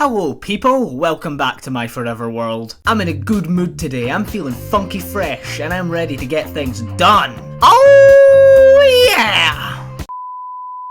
Hello people, welcome back to my forever world. I'm in a good mood today, I'm feeling funky fresh, and I'm ready to get things done. Oh yeah!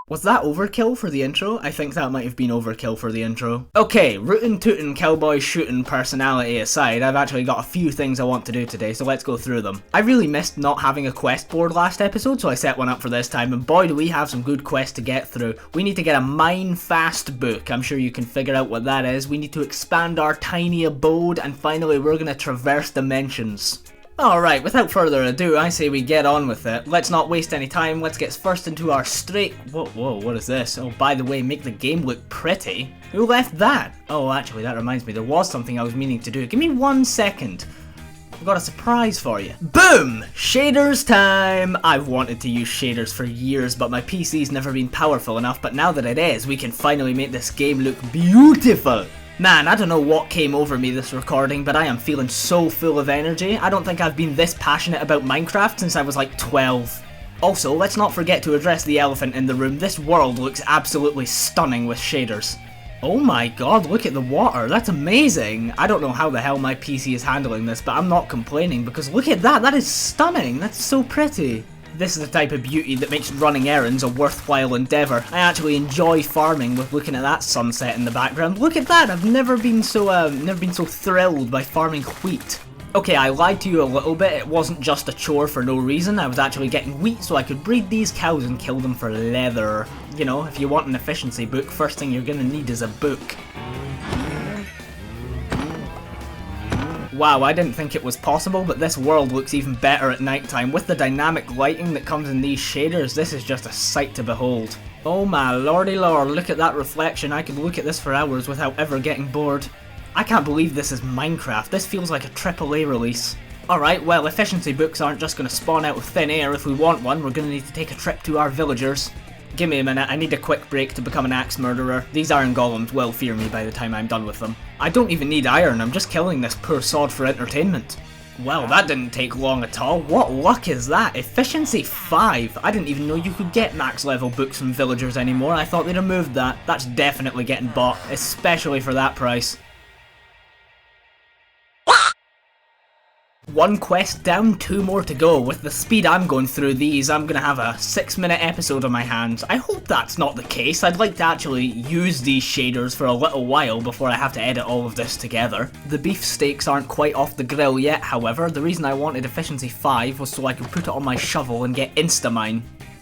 Was that overkill for the intro? I think that might have been overkill for the intro. Okay, rootin' tootin' cowboy shootin' personality aside, I've actually got a few things I want to do today, so let's go through them. I really missed not having a quest board last episode, so I set one up for this time, and boy do we have some good quests to get through. We need to get a mine fast book, I'm sure you can figure out what that is. We need to expand our tiny abode, and finally we're gonna traverse dimensions. Alright, without further ado, I say we get on with it. Let's not waste any time, let's get first into our straight... Whoa, what is this? Oh, by the way, make the game look pretty. Who left that? Oh, actually, that reminds me, there was something I was meaning to do. Give me 1 second. I've got a surprise for you. Boom! Shaders time! I've wanted to use shaders for years, but my PC's never been powerful enough, but now that it is, we can finally make this game look beautiful. Man, I don't know what came over me this recording, but I am feeling so full of energy. I don't think I've been this passionate about Minecraft since I was like 12. Also, let's not forget to address the elephant in the room. This world looks absolutely stunning with shaders. Oh my god, look at the water, that's amazing! I don't know how the hell my PC is handling this, but I'm not complaining because look at that is stunning, that's so pretty. This is the type of beauty that makes running errands a worthwhile endeavour. I actually enjoy farming with looking at that sunset in the background. Look at that! I've never been so thrilled by farming wheat. Okay, I lied to you a little bit. It wasn't just a chore for no reason. I was actually getting wheat so I could breed these cows and kill them for leather. You know, if you want an efficiency book, first thing you're gonna need is a book. Wow, I didn't think it was possible, but this world looks even better at nighttime. With the dynamic lighting that comes in these shaders, this is just a sight to behold. Oh my lordy lord, look at that reflection. I could look at this for hours without ever getting bored. I can't believe this is Minecraft. This feels like a AAA release. Alright, well, efficiency books aren't just going to spawn out of thin air. If we want one, we're going to need to take a trip to our villagers. Give me a minute, I need a quick break to become an axe murderer. These iron golems will fear me by the time I'm done with them. I don't even need iron, I'm just killing this poor sod for entertainment. Well, that didn't take long at all. What luck is that? Efficiency 5. I didn't even know you could get max level books from villagers anymore. I thought they removed that. That's definitely getting bought, especially for that price. 1 quest down, 2 more to go. With the speed I'm going through these, I'm gonna have a 6-minute episode on my hands. I hope that's not the case. I'd like to actually use these shaders for a little while before I have to edit all of this together. The beef steaks aren't quite off the grill yet, however. The reason I wanted efficiency 5 was so I could put it on my shovel and get insta-mine.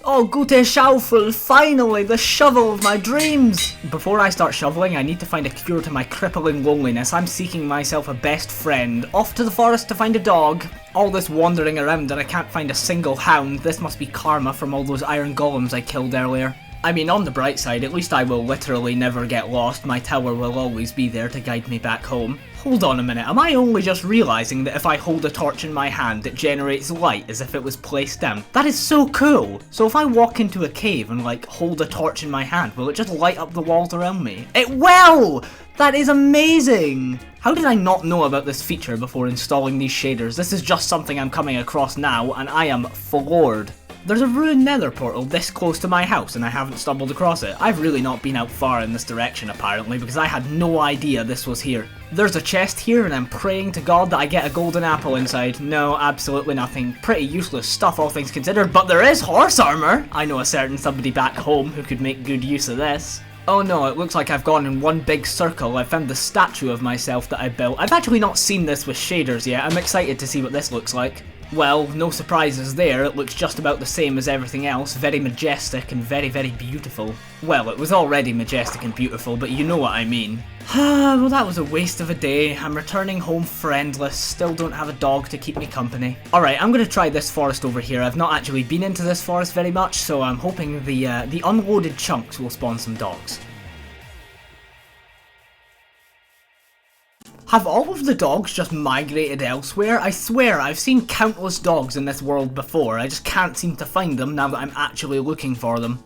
Oh, gute Schaufel! Finally, the shovel of my dreams! Before I start shoveling, I need to find a cure to my crippling loneliness. I'm seeking myself a best friend. Off to the forest to find a dog. All this wandering around and I can't find a single hound. This must be karma from all those iron golems I killed earlier. I mean, on the bright side, at least I will literally never get lost. My tower will always be there to guide me back home. Hold on a minute, am I only just realising that if I hold a torch in my hand, it generates light as if it was placed down? That is so cool! So if I walk into a cave and, like, hold a torch in my hand, will it just light up the walls around me? It will! That is amazing! How did I not know about this feature before installing these shaders? This is just something I'm coming across now, and I am floored. There's a ruined Nether Portal this close to my house and I haven't stumbled across it. I've really not been out far in this direction apparently because I had no idea this was here. There's a chest here and I'm praying to God that I get a golden apple inside. No, absolutely nothing. Pretty useless stuff all things considered, but there is horse armor! I know a certain somebody back home who could make good use of this. Oh no, it looks like I've gone in one big circle. I found the statue of myself that I built. I've actually not seen this with shaders yet. I'm excited to see what this looks like. Well, no surprises there, it looks just about the same as everything else, very majestic and very, very beautiful. Well, it was already majestic and beautiful, but you know what I mean. Well, that was a waste of a day. I'm returning home friendless, still don't have a dog to keep me company. Alright, I'm gonna try this forest over here. I've not actually been into this forest very much, so I'm hoping the unloaded chunks will spawn some dogs. Have all of the dogs just migrated elsewhere? I swear, I've seen countless dogs in this world before, I just can't seem to find them now that I'm actually looking for them.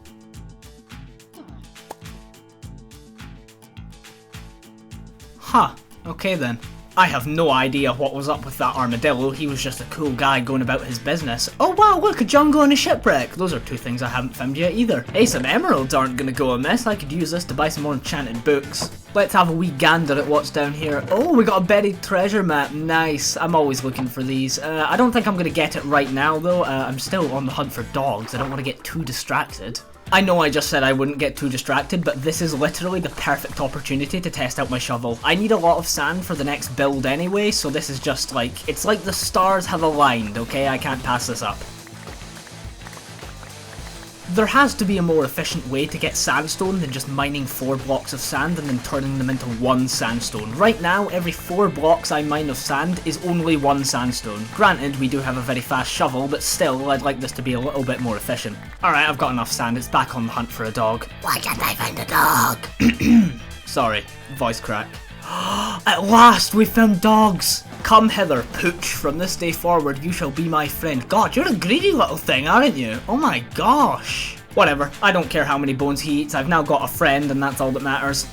Huh, okay then. I have no idea what was up with that armadillo, he was just a cool guy going about his business. Oh wow, look, a jungle and a shipwreck! Those are two things I haven't found yet either. Hey, some emeralds aren't gonna go amiss, I could use this to buy some more enchanted books. Let's have a wee gander at what's down here. Oh, we got a buried treasure map, nice. I'm always looking for these. I don't think I'm gonna get it right now though, I'm still on the hunt for dogs, I don't want to get too distracted. I know I just said I wouldn't get too distracted, but this is literally the perfect opportunity to test out my shovel. I need a lot of sand for the next build anyway, so this is just like, it's like the stars have aligned, okay? I can't pass this up. There has to be a more efficient way to get sandstone than just mining 4 blocks of sand and then turning them into 1 sandstone. Right now, every 4 blocks I mine of sand is only 1 sandstone. Granted, we do have a very fast shovel, but still, I'd like this to be a little bit more efficient. Alright, I've got enough sand, it's back on the hunt for a dog. Why can't I find a dog? Sorry, voice crack. At last, we found dogs! Come hither, Pooch. From this day forward, you shall be my friend. God, you're a greedy little thing, aren't you? Oh my gosh. Whatever, I don't care how many bones he eats, I've now got a friend and that's all that matters.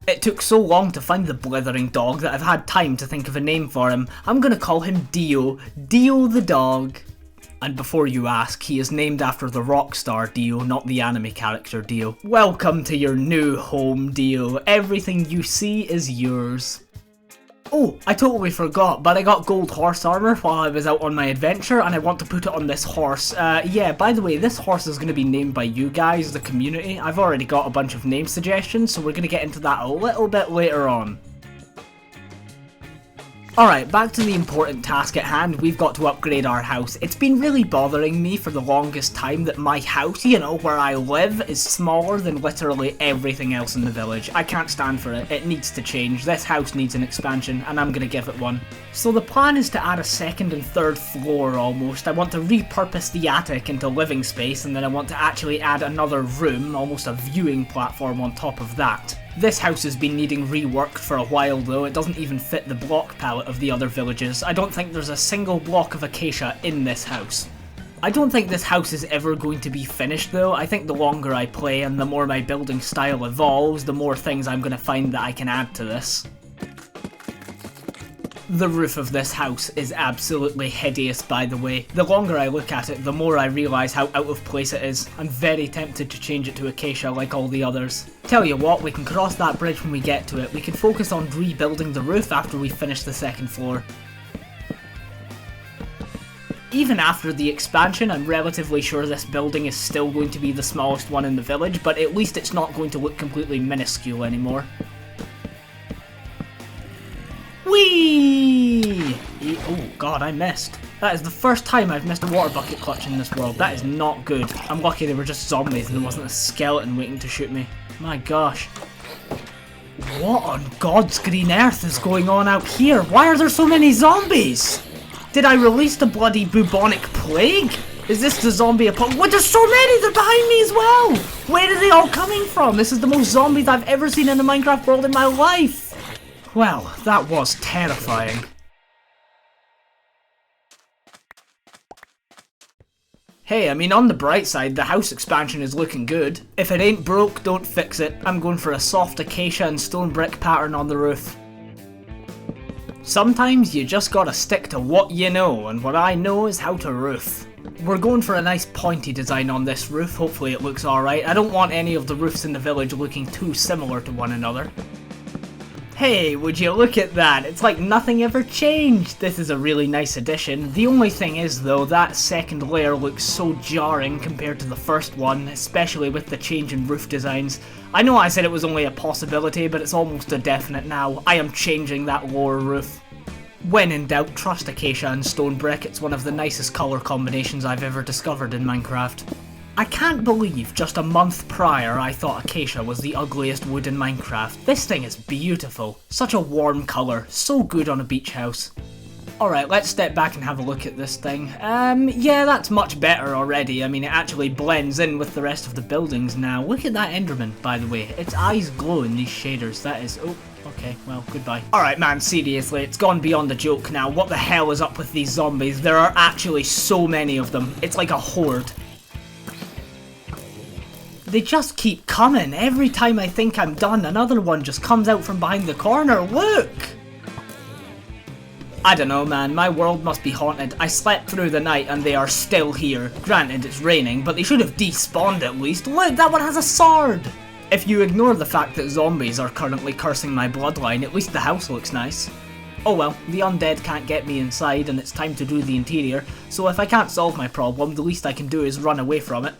It took so long to find the blithering dog that I've had time to think of a name for him. I'm gonna call him Dio. Dio the dog. And before you ask, he is named after the rock star Dio, not the anime character Dio. Welcome to your new home, Dio. Everything you see is yours. Oh, I totally forgot, but I got gold horse armor while I was out on my adventure, and I want to put it on this horse. Yeah, by the way, this horse is going to be named by you guys, the community. I've already got a bunch of name suggestions, so we're going to get into that a little bit later on. Alright, back to the important task at hand, we've got to upgrade our house. It's been really bothering me for the longest time that my house, you know, where I live, is smaller than literally everything else in the village. I can't stand for it, it needs to change. This house needs an expansion, and I'm gonna give it one. So the plan is to add a second and third floor almost. I want to repurpose the attic into living space, and then I want to actually add another room, almost a viewing platform on top of that. This house has been needing reworked for a while though, it doesn't even fit the block palette of the other villages. I don't think there's a single block of acacia in this house. I don't think this house is ever going to be finished though. I think the longer I play and the more my building style evolves, the more things I'm going to find that I can add to this. The roof of this house is absolutely hideous, by the way. The longer I look at it, the more I realise how out of place it is. I'm very tempted to change it to acacia like all the others. Tell you what, we can cross that bridge when we get to it. We can focus on rebuilding the roof after we finish the second floor. Even after the expansion, I'm relatively sure this building is still going to be the smallest one in the village, but at least it's not going to look completely minuscule anymore. Whee! Oh god, I missed. That is the first time I've missed a water bucket clutch in this world. That is not good. I'm lucky they were just zombies and there wasn't a skeleton waiting to shoot me. My gosh. What on God's green earth is going on out here? Why are there so many zombies? Did I release the bloody bubonic plague? Is this the zombie apocalypse? What? There's so many! They're behind me as well! Where are they all coming from? This is the most zombies I've ever seen in the Minecraft world in my life! Well, that was terrifying. Hey, I mean, on the bright side, the house expansion is looking good. If it ain't broke, don't fix it. I'm going for a soft acacia and stone brick pattern on the roof. Sometimes you just gotta stick to what you know, and what I know is how to roof. We're going for a nice pointy design on this roof, hopefully it looks alright. I don't want any of the roofs in the village looking too similar to one another. Hey, would you look at that? It's like nothing ever changed. This is a really nice addition. The only thing is though, that second layer looks so jarring compared to the first one, especially with the change in roof designs. I know I said it was only a possibility, but it's almost a definite now. I am changing that lower roof. When in doubt, trust acacia and stone brick. It's one of the nicest colour combinations I've ever discovered in Minecraft. I can't believe just a month prior I thought acacia was the ugliest wood in Minecraft. This thing is beautiful. Such a warm colour. So good on a beach house. Alright, let's step back and have a look at this thing. Yeah, that's much better already. I mean, it actually blends in with the rest of the buildings now. Look at that Enderman, by the way. Its eyes glow in these shaders. That is... oh, okay, well, goodbye. Alright, man, seriously, it's gone beyond the joke now. What the hell is up with these zombies? There are actually so many of them. It's like a horde. They just keep coming. Every time I think I'm done, another one just comes out from behind the corner. Look! I don't know, man, my world must be haunted. I slept through the night and they are still here. Granted, it's raining, but they should have despawned at least. Look, that one has a sword! If you ignore the fact that zombies are currently cursing my bloodline, at least the house looks nice. Oh well, the undead can't get me inside and it's time to do the interior, so if I can't solve my problem, the least I can do is run away from it.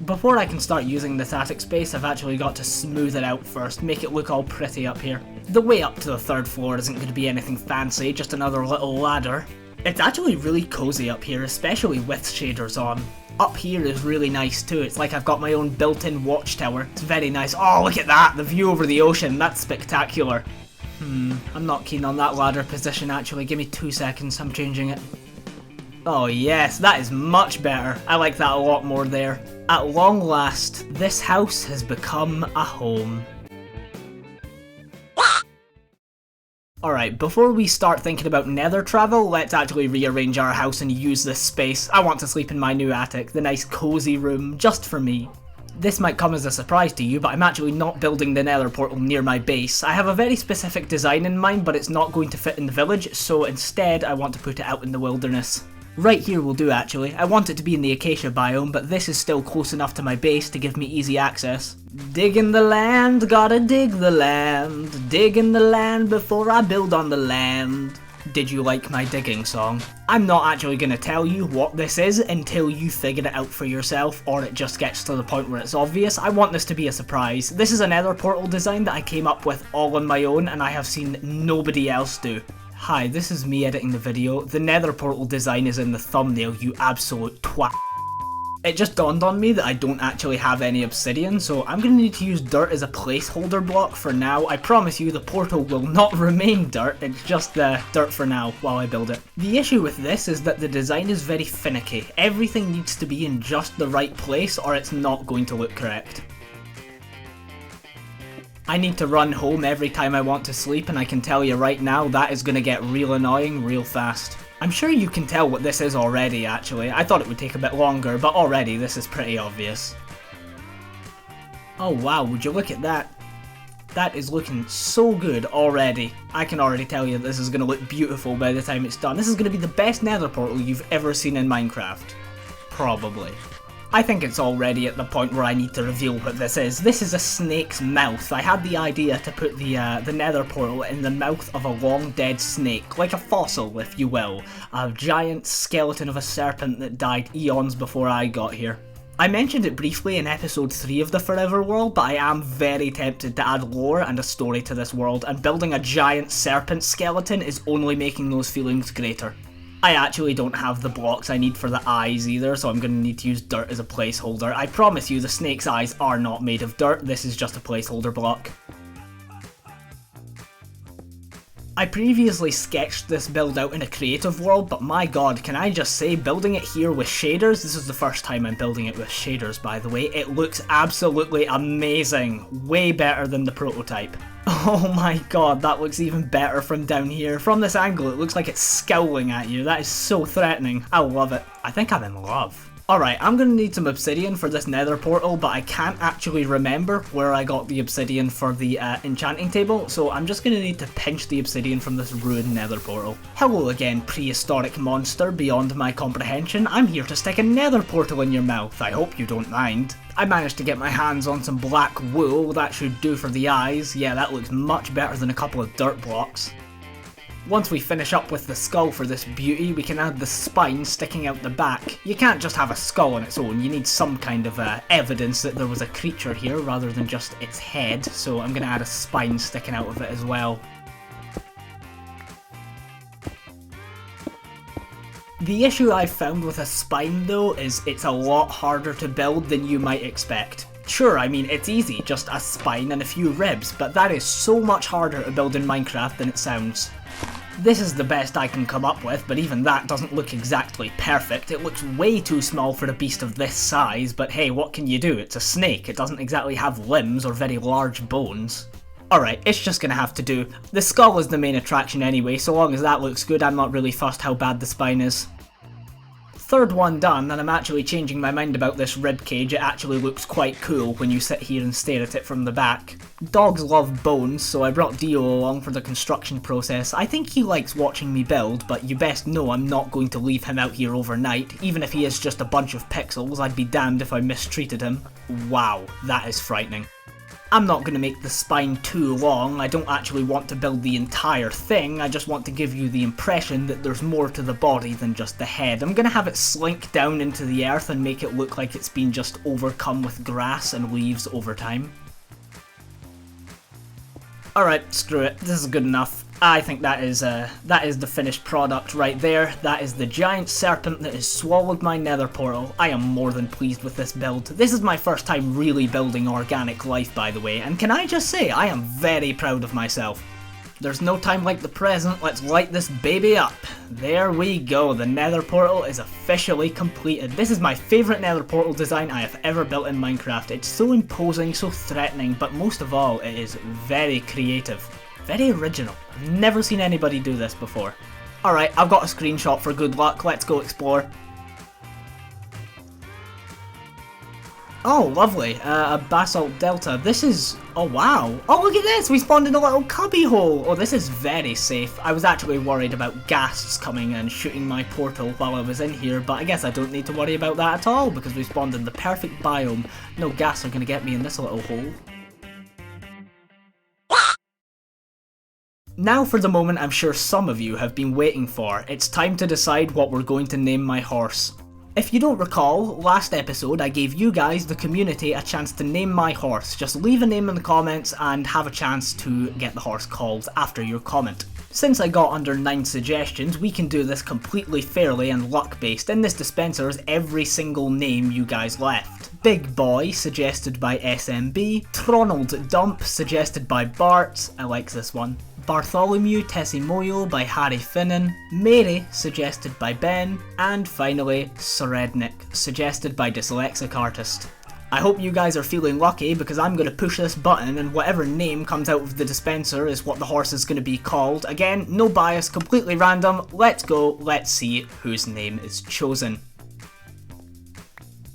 Before I can start using this attic space, I've actually got to smooth it out first, make it look all pretty up here. The way up to the 3rd floor isn't going to be anything fancy, just another little ladder. It's actually really cozy up here, especially with shaders on. Up here is really nice too, it's like I've got my own built-in watchtower. It's very nice. Oh, look at that! The view over the ocean, that's spectacular. I'm not keen on that ladder position actually, give me 2 seconds, I'm changing it. Oh yes, that is much better. I like that a lot more there. At long last, this house has become a home. Alright, before we start thinking about nether travel, let's actually rearrange our house and use this space. I want to sleep in my new attic, the nice cozy room, just for me. This might come as a surprise to you, but I'm actually not building the nether portal near my base. I have a very specific design in mind, but it's not going to fit in the village, so instead I want to put it out in the wilderness. Right here will do actually. I want it to be in the acacia biome, but this is still close enough to my base to give me easy access. Digging the land, gotta dig the land. Digging the land before I build on the land. Did you like my digging song? I'm not actually going to tell you what this is until you figure it out for yourself, or it just gets to the point where it's obvious. I want this to be a surprise. This is a nether portal design that I came up with all on my own and I have seen nobody else do. Hi, this is me editing the video. The nether portal design is in the thumbnail, you absolute twat. It just dawned on me that I don't actually have any obsidian, so I'm going to need to use dirt as a placeholder block for now. I promise you the portal will not remain dirt, it's just dirt for now while I build it. The issue with this is that the design is very finicky. Everything needs to be in just the right place or it's not going to look correct. I need to run home every time I want to sleep, and I can tell you right now that is going to get real annoying real fast. I'm sure you can tell what this is already actually. I thought it would take a bit longer, but already this is pretty obvious. Oh wow, would you look at that? That is looking so good already. I can already tell you this is going to look beautiful by the time it's done. This is going to be the best nether portal you've ever seen in Minecraft. Probably. I think it's already at the point where I need to reveal what this is. This is a snake's mouth. I had the idea to put the nether portal in the mouth of a long dead snake, like a fossil if you will. A giant skeleton of a serpent that died eons before I got here. I mentioned it briefly in episode 3 of the Forever World, but I am very tempted to add lore and a story to this world, and building a giant serpent skeleton is only making those feelings greater. I actually don't have the blocks I need for the eyes either, so I'm going to need to use dirt as a placeholder. I promise you the snake's eyes are not made of dirt, this is just a placeholder block. I previously sketched this build out in a creative world, but my god, can I just say, building it here with shaders, this is the first time I'm building it with shaders by the way, it looks absolutely amazing, way better than the prototype. Oh my god, that looks even better from down here. From this angle it looks like it's scowling at you, that is so threatening, I love it. I think I'm in love. Alright, I'm gonna need some obsidian for this nether portal, but I can't actually remember where I got the obsidian for the enchanting table, so I'm just gonna need to pinch the obsidian from this ruined nether portal. Hello again, prehistoric monster beyond my comprehension. I'm here to stick a nether portal in your mouth. I hope you don't mind. I managed to get my hands on some black wool, that should do for the eyes. Yeah, that looks much better than a couple of dirt blocks. Once we finish up with the skull for this beauty, we can add the spine sticking out the back. You can't just have a skull on its own, you need some kind of evidence that there was a creature here rather than just its head, so I'm going to add a spine sticking out of it as well. The issue I've found with a spine though is it's a lot harder to build than you might expect. Sure, I mean it's easy, just a spine and a few ribs, but that is so much harder to build in Minecraft than it sounds. This is the best I can come up with, but even that doesn't look exactly perfect. It looks way too small for a beast of this size, but hey, what can you do? It's a snake, it doesn't exactly have limbs or very large bones. Alright, it's just gonna have to do. The skull is the main attraction anyway, so long as that looks good, I'm not really fussed how bad the spine is. Third one done, and I'm actually changing my mind about this ribcage. It actually looks quite cool when you sit here and stare at it from the back. Dogs love bones, so I brought Dio along for the construction process. I think he likes watching me build, but you best know I'm not going to leave him out here overnight. Even if he is just a bunch of pixels, I'd be damned if I mistreated him. Wow, that is frightening. I'm not going to make the spine too long. I don't actually want to build the entire thing, I just want to give you the impression that there's more to the body than just the head. I'm going to have it slink down into the earth and make it look like it's been just overcome with grass and leaves over time. Alright, screw it, this is good enough. I think that is the finished product right there. That is the giant serpent that has swallowed my nether portal. I am more than pleased with this build. This is my first time really building organic life, by the way, and can I just say, I am very proud of myself. There's no time like the present, let's light this baby up. There we go, the nether portal is officially completed. This is my favourite nether portal design I have ever built in Minecraft. It's so imposing, so threatening, but most of all, it is very creative. Very original. I've never seen anybody do this before. Alright, I've got a screenshot for good luck, let's go explore. Oh, lovely. A basalt delta. This is... oh wow. Oh, look at this! We spawned in a little cubby hole! Oh, this is very safe. I was actually worried about ghasts coming and shooting my portal while I was in here, but I guess I don't need to worry about that at all, because we spawned in the perfect biome. No ghasts are gonna get me in this little hole. Now for the moment I'm sure some of you have been waiting for. It's time to decide what we're going to name my horse. If you don't recall, last episode I gave you guys, the community, a chance to name my horse. Just leave a name in the comments and have a chance to get the horse called after your comment. Since I got under 9 suggestions, we can do this completely fairly and luck based. In this dispenser is every single name you guys left. Big Boy, suggested by SMB. Tronald Dump, suggested by Bart. I like this one. Bartholomew Tessimoyo by Harry Finnan, Mary, suggested by Ben, and finally, Serednik, suggested by Dyslexic Artist. I hope you guys are feeling lucky because I'm going to push this button and whatever name comes out of the dispenser is what the horse is going to be called. Again, no bias, completely random. Let's go, let's see whose name is chosen.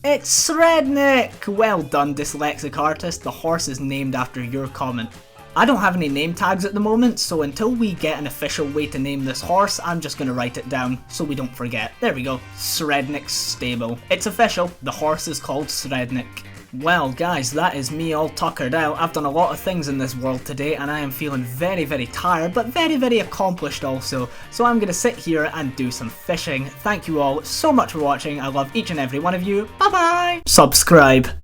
It's Serednik! Well done, Dyslexic Artist, the horse is named after your comment. I don't have any name tags at the moment, so until we get an official way to name this horse, I'm just going to write it down so we don't forget. There we go, Serednik's stable. It's official, the horse is called Serednik. Well guys, that is me all tuckered out. I've done a lot of things in this world today and I am feeling very, very tired, but very, very accomplished also. So I'm going to sit here and do some fishing. Thank you all so much for watching. I love each and every one of you. Bye bye! Subscribe.